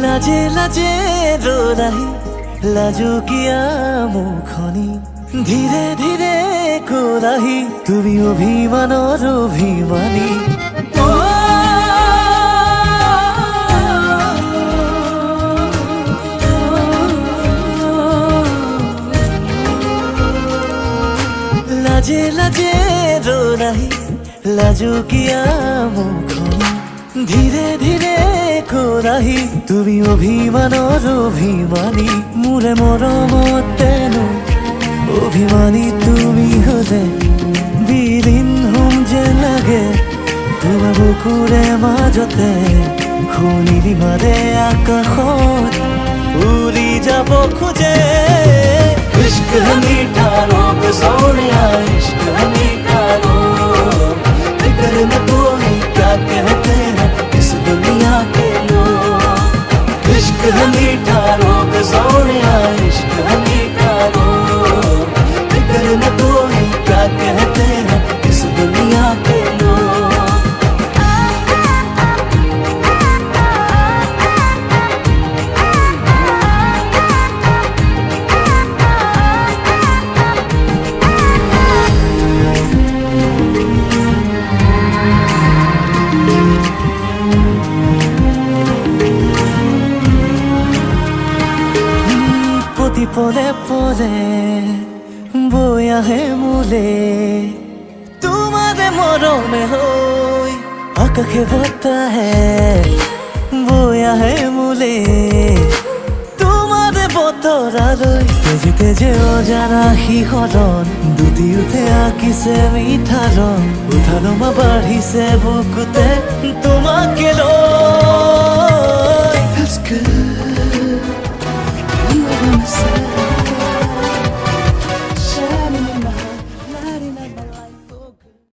লাজে লাজে রোদাহি লাজুকিয়া মুখনি ধীরে ধীরে কোলাহি তুমি অভিমানৰ অভিমানী লাজে লাজে রোদাহি লাজুকিয়া মুখনি ধীরে ধীরে কোলাহি তুমি অভিমানৰ অভিমানী মোৰে মৰমতেনো অভিমানী তুমি হলে বিলীন হম যে লাগে তোমাৰ বুকুৰে মাজতে শুনিবি মাৰে আকাশত উৰি যাব খোজে इश्क है मीठा रोग सोनिया इश्क है मीठा रोग फिक्र न कोई क्या कहते हैं इस दुनिया के लोग इश्क है मीठा रोग सोनिया इश्क है मीठा रोग फिक्र न कोई क्या कहते हैं इस दुनिया के लोग পদে পদে বৈ আহে মোলে তোমাৰে মৰমে হৈ আকাশে বতাহে বৈ আহে মোলে তোমাৰে বতৰালৈ তেজে তেজে অজানা শিহৰণ দুটি উঠে আঁকিছে মিঠা ৰং উঠালমা বাঢ়িছে বুকুতে তোমাকে লৈ